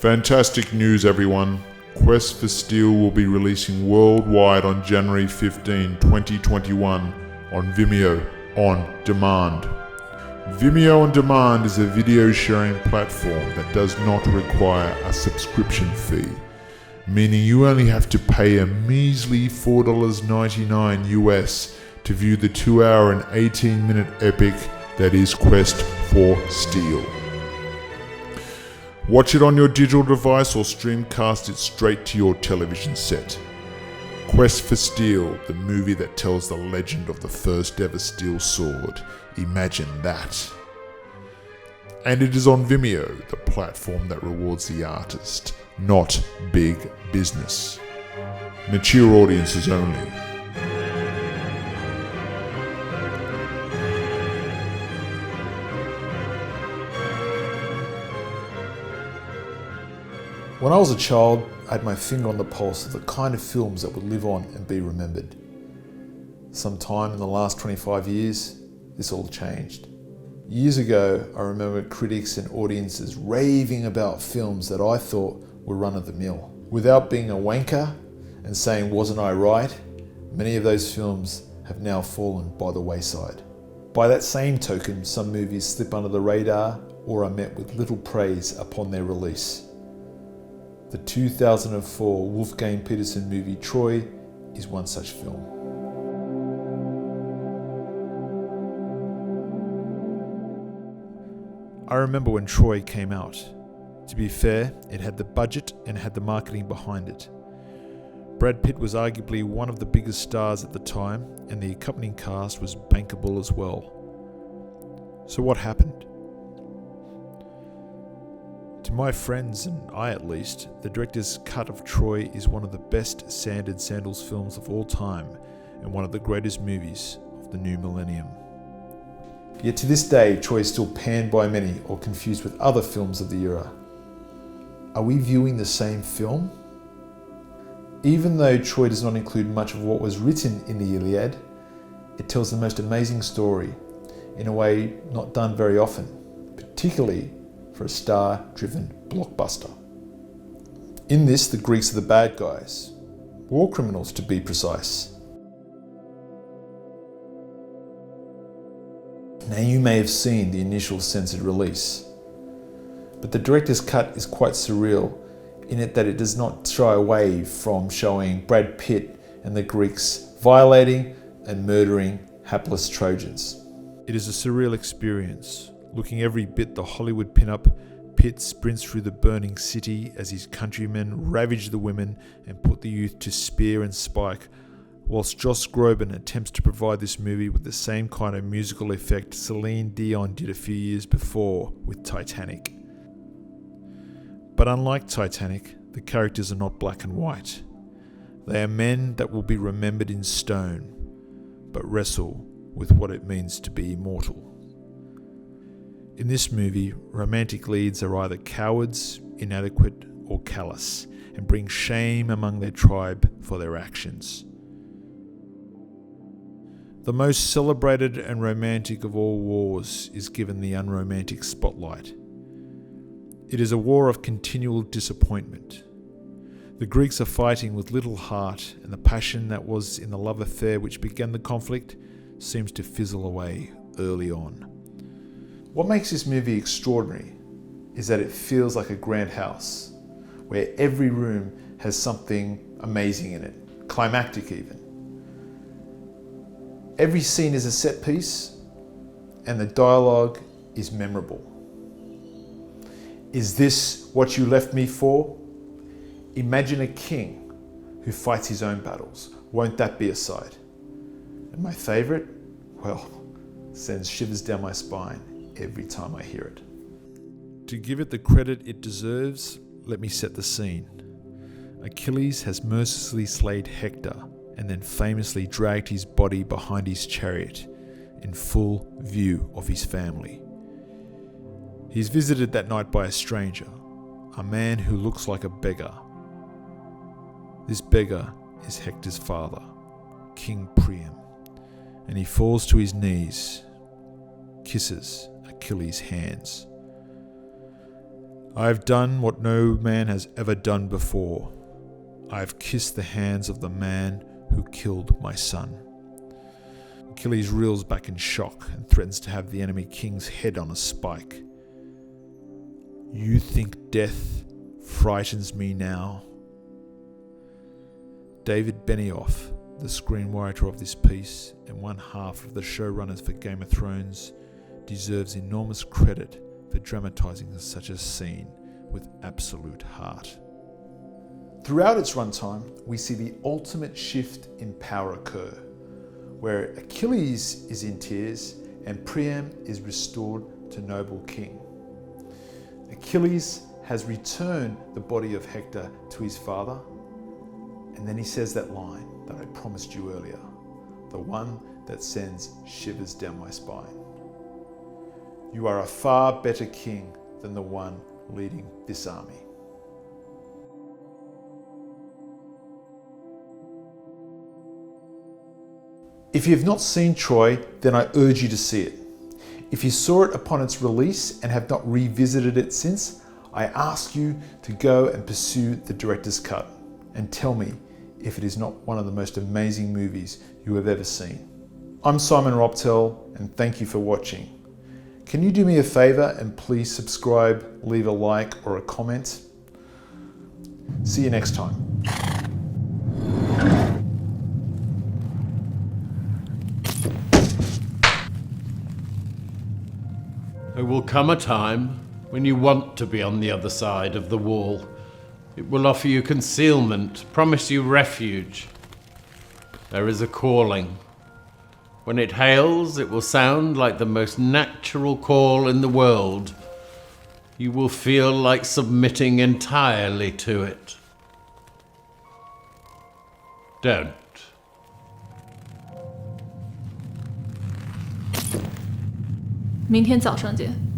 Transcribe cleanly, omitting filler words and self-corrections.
Fantastic news, everyone. Quest for Steel will be releasing worldwide on January 15, 2021 on Vimeo On Demand. Vimeo On Demand is a video sharing platform that does not require a subscription fee, meaning you only have to pay a measly $4.99 US to view the 2-hour and 18-minute epic that is Quest for Steel. Watch it on your digital device or streamcast it straight to your television set. Quest for Steel, the movie that tells the legend of the first ever steel sword. Imagine that. And it is on Vimeo, the platform that rewards the artist, not big business. Mature audiences only. When I was a child, I had my finger on the pulse of the kind of films that would live on and be remembered. Sometime in the last 25 years, this all changed. Years ago, I remember critics and audiences raving about films that I thought were run-of-the-mill. Without being a wanker and saying, "Wasn't I right?" many of those films have now fallen by the wayside. By that same token, some movies slip under the radar or are met with little praise upon their release. The 2004 Wolfgang Petersen movie Troy is one such film. I remember when Troy came out. To be fair, it had the budget and had the marketing behind it. Brad Pitt was arguably one of the biggest stars at the time, and the accompanying cast was bankable as well. So what happened? To my friends, and I at least, the director's cut of Troy is one of the best sanded sandals films of all time and one of the greatest movies of the new millennium. Yet to this day, Troy is still panned by many or confused with other films of the era. Are we viewing the same film? Even though Troy does not include much of what was written in the Iliad, it tells the most amazing story in a way not done very often, particularly for a star-driven blockbuster. In this, the Greeks are the bad guys, war criminals to be precise. Now you may have seen the initial censored release, but the director's cut is quite surreal in it that it does not shy away from showing Brad Pitt and the Greeks violating and murdering hapless Trojans. It is a surreal experience. Looking every bit the Hollywood pin-up, Pitt sprints through the burning city as his countrymen ravage the women and put the youth to spear and spike, whilst Joss Groban attempts to provide this movie with the same kind of musical effect Celine Dion did a few years before with Titanic. But unlike Titanic, the characters are not black and white. They are men that will be remembered in stone, but wrestle with what it means to be immortal. In this movie, romantic leads are either cowards, inadequate, or callous, and bring shame among their tribe for their actions. The most celebrated and romantic of all wars is given the unromantic spotlight. It is a war of continual disappointment. The Greeks are fighting with little heart, and the passion that was in the love affair which began the conflict seems to fizzle away early on. What makes this movie extraordinary is that it feels like a grand house, where every room has something amazing in it, climactic even. Every scene is a set piece, and the dialogue is memorable. Is this what you left me for? Imagine a king who fights his own battles. Won't that be a sight? And my favorite? Well, sends shivers down my spine every time I hear it. To give it the credit it deserves, let me set the scene. Achilles has mercilessly slayed Hector and then famously dragged his body behind his chariot in full view of his family. He is visited that night by a stranger, a man who looks like a beggar. This beggar is Hector's father, King Priyam, and he falls to his knees, kisses Achilles' hands. I have done what no man has ever done before. I have kissed the hands of the man who killed my son. Achilles reels back in shock and threatens to have the enemy king's head on a spike. You think death frightens me now? David Benioff, the screenwriter of this piece and one half of the showrunners for Game of Thrones, deserves enormous credit for dramatising such a scene with absolute heart. Throughout its runtime, we see the ultimate shift in power occur, where Achilles is in tears and Priyam is restored to noble king. Achilles has returned the body of Hector to his father, and then he says that line that I promised you earlier, the one that sends shivers down my spine. You are a far better king than the one leading this army. If you have not seen Troy, then I urge you to see it. If you saw it upon its release and have not revisited it since, I ask you to go and pursue the director's cut and tell me if it is not one of the most amazing movies you have ever seen. I'm Simon Robtel, and thank you for watching. Can you do me a favor and please subscribe, leave a like or a comment? See you next time. There will come a time when you want to be on the other side of the wall. It will offer you concealment, promise you refuge. There is a calling. When it hails, it will sound like the most natural call in the world. You will feel like submitting entirely to it. Don't. 明天早上见。